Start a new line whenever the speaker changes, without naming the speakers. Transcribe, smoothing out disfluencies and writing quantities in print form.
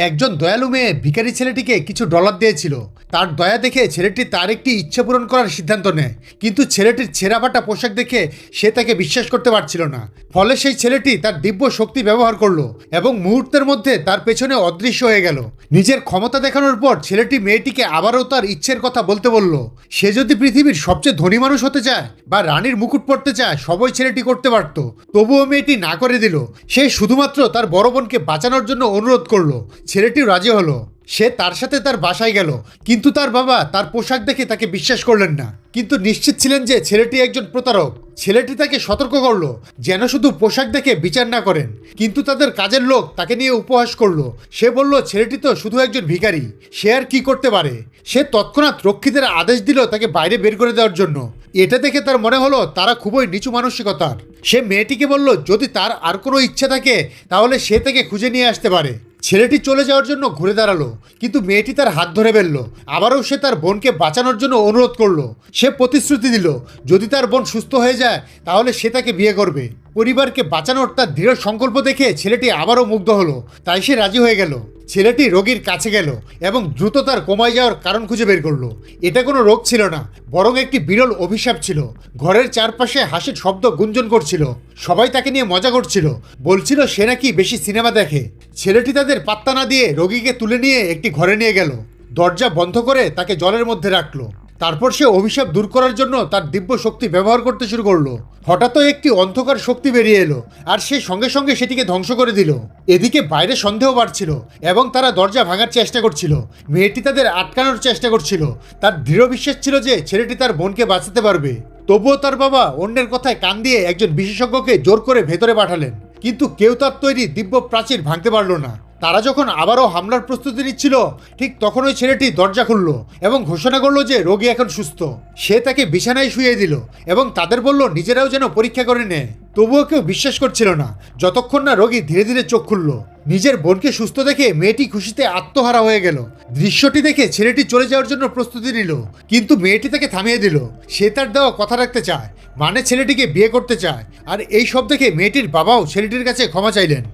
একজন দয়ালু মেয়ে ভিখারি ছেলেটিকে কিছু ডলার দিয়েছিল। তার দয়া দেখে ছেলেটি তার একটি ইচ্ছা পূরণ করার সিদ্ধান্ত নেয়, কিন্তু ছেলেটির ছেঁড়া ফাটা পোশাক দেখে সে তাকে বিশ্বাস করতে পারছিল না। ফলে সেই ছেলেটি তার দিব্য শক্তি ব্যবহার করলো এবং মুহূর্তের মধ্যে তার পেছনে অদৃশ্য হয়ে গেল। নিজের ক্ষমতা দেখানোর পর ছেলেটি মেয়েটিকে আবারও তার ইচ্ছের কথা বলতে বলল। সে যদি পৃথিবীর সবচেয়ে ধনী মানুষ হতে চায় বা রানীর মুকুট পরতে চায়, সবই ছেলেটি করতে পারত। তবুও মেয়েটি না করে দিল। সে শুধুমাত্র তার বড় বোনকে বাঁচানোর জন্য অনুরোধ করলো। ছেলেটিও রাজি হলো। সে তার সাথে তার বাসায় গেল, কিন্তু তার বাবা তার পোশাক দেখে তাকে বিশ্বাস করলেন না, কিন্তু নিশ্চিত ছিলেন যে ছেলেটি একজন প্রতারক। ছেলেটি তাকে সতর্ক করলো যেন শুধু পোশাক দেখে বিচার না করেন, কিন্তু তাদের কাজের লোক তাকে নিয়ে উপহাস করলো। সে বলল ছেলেটি তো শুধু একজন ভিখারি, সে আর কি করতে পারে। সে তৎক্ষণাৎ রক্ষীদের আদেশ দিল তাকে বাইরে বের করে দেওয়ার জন্য। এটা দেখে তার মনে হলো তারা খুবই নিচু মানসিকতার। সে মেয়েটিকে বলল যদি তার আর কোনো ইচ্ছা থাকে তাহলে সে তাকে খুঁজে নিয়ে আসতে পারে। ছেলেটি চলে যাওয়ার জন্য ঘুরে দাঁড়ালো, কিন্তু মেয়েটি তার হাত ধরে ফেলল। আবারও সে তার বোনকে বাঁচানোর জন্য অনুরোধ করলো। সে প্রতিশ্রুতি দিল যদি তার বোন সুস্থ হয়ে যায় তাহলে সে তাকে বিয়ে করবে। পরিবারকে বাঁচানোর তার দৃঢ় সংকল্প দেখে ছেলেটি আবারও মুগ্ধ হলো, তাই সে রাজি হয়ে গেল। ছেলেটি রোগীর কাছে গেল এবং দ্রুত তার কমায় যাওয়ার কারণ খুঁজে বের করলো। এটা কোনো রোগ ছিল না, বরং একটি বিরল অভিশাপ ছিল। ঘরের চারপাশে হাসির শব্দ গুঞ্জন করছিল। সবাই তাকে নিয়ে মজা করছিল, বলছিল সে নাকি বেশি সিনেমা দেখে। ছেলেটি তাদের পাত্তা না দিয়ে রোগীকে তুলে নিয়ে একটি ঘরে নিয়ে গেল। দরজা বন্ধ করে তাকে জলের মধ্যে রাখলো। তারপর সে অভিশাপ দূর করার জন্য তার দিব্য শক্তি ব্যবহার করতে শুরু করলো। হঠাৎই একটি অন্ধকার শক্তি বেরিয়ে এলো আর সে সঙ্গে সঙ্গে সেটিকে ধ্বংস করে দিল। এদিকে বাইরে সন্দেহ বাড়ছিল এবং তারা দরজা ভাঙার চেষ্টা করছিল। মেয়েটি তাদের আটকানোর চেষ্টা করছিল। তার দৃঢ় বিশ্বাস ছিল যে ছেলেটি তার বোনকে বাঁচাতে পারবে। তবুও তার বাবা অন্যের কথায় কান দিয়ে একজন বিশেষজ্ঞকে জোর করে ভেতরে পাঠালেন, কিন্তু কেউ তার তৈরি দিব্য প্রাচীর ভাঙতে পারল না। তারা যখন আবারও হামলার প্রস্তুতি নিচ্ছিল, ঠিক তখন ওই ছেলেটি দরজা খুলল এবং ঘোষণা করলো যে রোগী এখন সুস্থ। সে তাকে বিছানায় শুইয়ে দিল এবং তাদের বলল নিজেরাও যেন পরীক্ষা করে নেয়। তবুও কেউ বিশ্বাস করছিল না, যতক্ষণ না রোগী ধীরে ধীরে চোখ খুলল। নিজের বোনকে সুস্থ দেখে মেয়েটি খুশিতে আত্মহারা হয়ে গেল। দৃশ্যটি দেখে ছেলেটি চলে যাওয়ার জন্য প্রস্তুতি নিল, কিন্তু মেয়েটি তাকে থামিয়ে দিল। সে তার দেওয়া কথা রাখতে চায়, মানে ছেলেটিকে বিয়ে করতে চায়। আর এই সব দেখে মেয়েটির বাবাও ছেলেটির কাছে ক্ষমা চাইলেন।